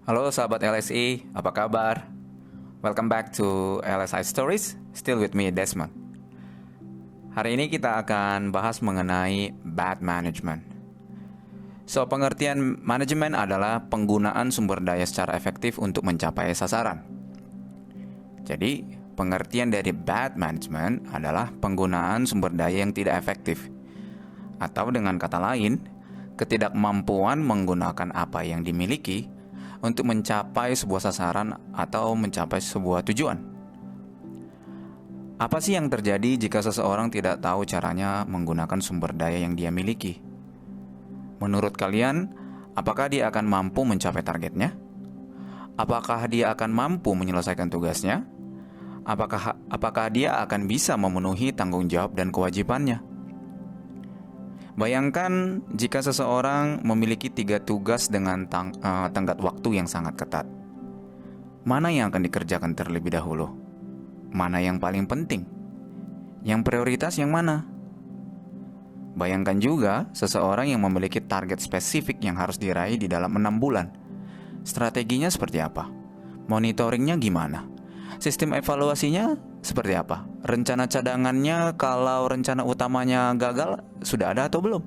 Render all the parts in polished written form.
Halo sahabat LSI, apa kabar? Welcome back to LSI Stories, still with me Desmond. Hari ini kita akan bahas mengenai bad management. So, pengertian manajemen adalah penggunaan sumber daya secara efektif untuk mencapai sasaran. Jadi, pengertian dari bad management adalah penggunaan sumber daya yang tidak efektif. Atau dengan kata lain, ketidakmampuan menggunakan apa yang dimiliki untuk mencapai sebuah sasaran atau mencapai sebuah tujuan. Apa sih yang terjadi jika seseorang tidak tahu caranya menggunakan sumber daya yang dia miliki? Menurut kalian, apakah dia akan mampu mencapai targetnya? Apakah dia akan mampu menyelesaikan tugasnya? Apakah dia akan bisa memenuhi tanggung jawab dan kewajibannya? Bayangkan jika seseorang memiliki 3 tugas dengan tenggat waktu yang sangat ketat. Mana yang akan dikerjakan terlebih dahulu? Mana yang paling penting? Yang prioritas yang mana? Bayangkan juga seseorang yang memiliki target spesifik yang harus diraih di dalam 6 bulan. Strateginya seperti apa? Monitoringnya gimana? Sistem evaluasinya seperti apa? Rencana cadangannya kalau rencana utamanya gagal sudah ada atau belum?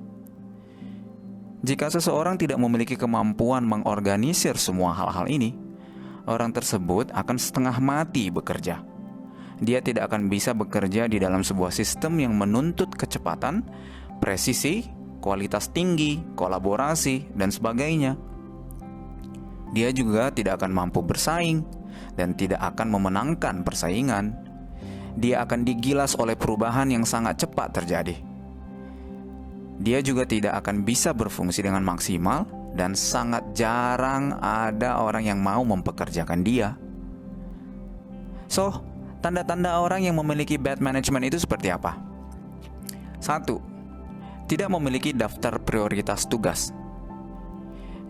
Jika seseorang tidak memiliki kemampuan mengorganisir semua hal-hal ini, orang tersebut akan setengah mati bekerja. Dia tidak akan bisa bekerja di dalam sebuah sistem yang menuntut kecepatan, presisi, kualitas tinggi, kolaborasi, dan sebagainya. Dia juga tidak akan mampu bersaing dan tidak akan memenangkan persaingan. Dia akan digilas oleh perubahan yang sangat cepat terjadi. Dia juga tidak akan bisa berfungsi dengan maksimal dan sangat jarang ada orang yang mau mempekerjakan dia. So, tanda-tanda orang yang memiliki bad management itu seperti apa? 1. Tidak memiliki daftar prioritas tugas.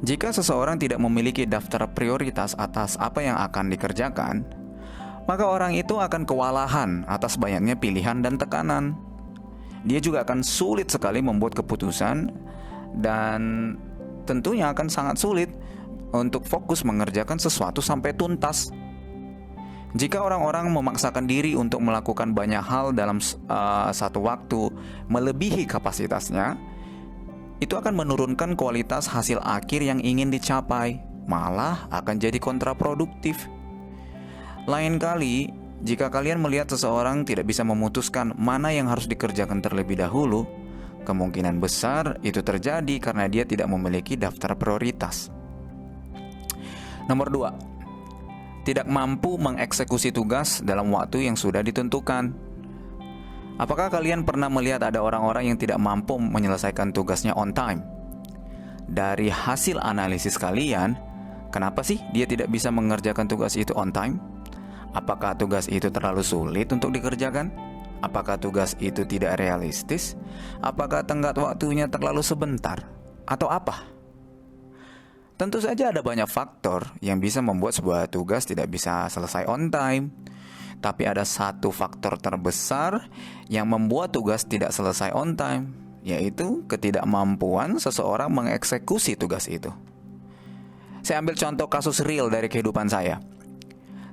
Jika seseorang tidak memiliki daftar prioritas atas apa yang akan dikerjakan, maka orang itu akan kewalahan atas banyaknya pilihan dan tekanan. Dia juga akan sulit sekali membuat keputusan dan tentunya akan sangat sulit untuk fokus mengerjakan sesuatu sampai tuntas. Jika orang-orang memaksakan diri untuk melakukan banyak hal dalam satu waktu melebihi kapasitasnya, itu akan menurunkan kualitas hasil akhir yang ingin dicapai, malah akan jadi kontraproduktif. Lain kali, jika kalian melihat seseorang tidak bisa memutuskan mana yang harus dikerjakan terlebih dahulu, kemungkinan besar itu terjadi karena dia tidak memiliki daftar prioritas. Nomor 2, tidak mampu mengeksekusi tugas dalam waktu yang sudah ditentukan. Apakah kalian pernah melihat ada orang-orang yang tidak mampu menyelesaikan tugasnya on time? Dari hasil analisis kalian, kenapa sih dia tidak bisa mengerjakan tugas itu on time? Apakah tugas itu terlalu sulit untuk dikerjakan? Apakah tugas itu tidak realistis? Apakah tenggat waktunya terlalu sebentar? Atau apa? Tentu saja ada banyak faktor yang bisa membuat sebuah tugas tidak bisa selesai on time. Tapi ada satu faktor terbesar yang membuat tugas tidak selesai on time, yaitu ketidakmampuan seseorang mengeksekusi tugas itu. Saya ambil contoh kasus real dari kehidupan saya.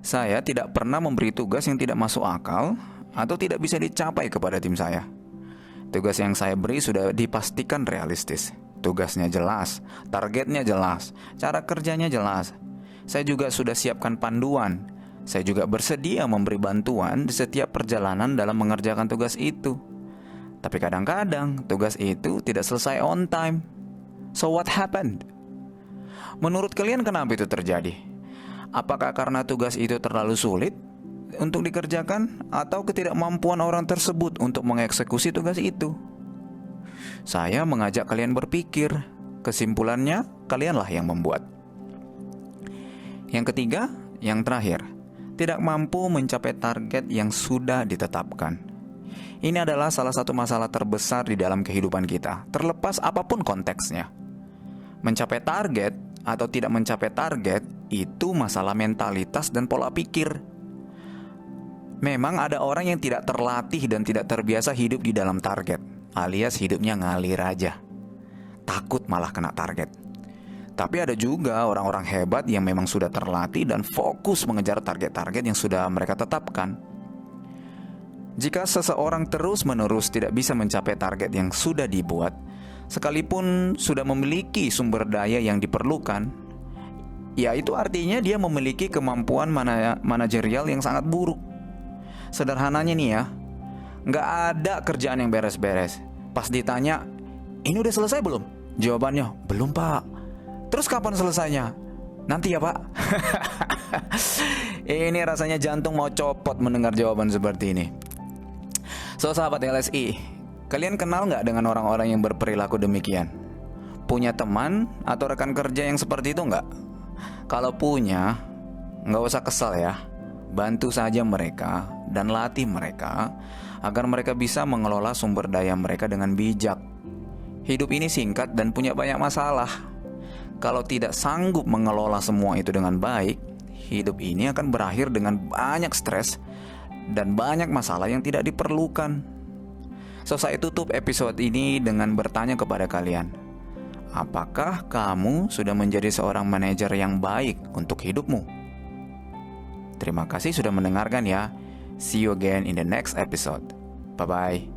Saya tidak pernah memberi tugas yang tidak masuk akal atau tidak bisa dicapai kepada tim saya. Tugas yang saya beri sudah dipastikan realistis. Tugasnya jelas, targetnya jelas, cara kerjanya jelas. Saya juga sudah siapkan panduan. Saya juga bersedia memberi bantuan di setiap perjalanan dalam mengerjakan tugas itu. Tapi kadang-kadang tugas itu tidak selesai on time. So what happened? Menurut kalian kenapa itu terjadi? Apakah karena tugas itu terlalu sulit untuk dikerjakan atau ketidakmampuan orang tersebut untuk mengeksekusi tugas itu? Saya mengajak kalian berpikir. Kesimpulannya, kalianlah yang membuat. Yang ketiga, yang terakhir, tidak mampu mencapai target yang sudah ditetapkan. Ini adalah salah satu masalah terbesar di dalam kehidupan kita, terlepas apapun konteksnya. Mencapai target atau tidak mencapai target itu masalah mentalitas dan pola pikir. Memang ada orang yang tidak terlatih dan tidak terbiasa hidup di dalam target, alias hidupnya ngalir aja. Takut malah kena target. Tapi ada juga orang-orang hebat yang memang sudah terlatih dan fokus mengejar target-target yang sudah mereka tetapkan. Jika seseorang terus-menerus tidak bisa mencapai target yang sudah dibuat, sekalipun sudah memiliki sumber daya yang diperlukan, ya itu artinya dia memiliki kemampuan manajerial yang sangat buruk. Sederhananya nih ya, nggak ada kerjaan yang beres-beres. Pas ditanya, ini udah selesai belum? Jawabannya, belum pak. Terus kapan selesainya? Nanti ya pak. Ini rasanya jantung mau copot mendengar jawaban seperti ini. So sahabat LSI, kalian kenal nggak dengan orang-orang yang berperilaku demikian? Punya teman atau rekan kerja yang seperti itu nggak? Kalau punya, nggak usah kesal ya. Bantu saja mereka dan latih mereka agar mereka bisa mengelola sumber daya mereka dengan bijak. Hidup ini singkat dan punya banyak masalah. Kalau tidak sanggup mengelola semua itu dengan baik, hidup ini akan berakhir dengan banyak stres dan banyak masalah yang tidak diperlukan. So, saya tutup episode ini dengan bertanya kepada kalian, apakah kamu sudah menjadi seorang manajer yang baik untuk hidupmu? Terima kasih sudah mendengarkan ya. See you again in the next episode. Bye-bye.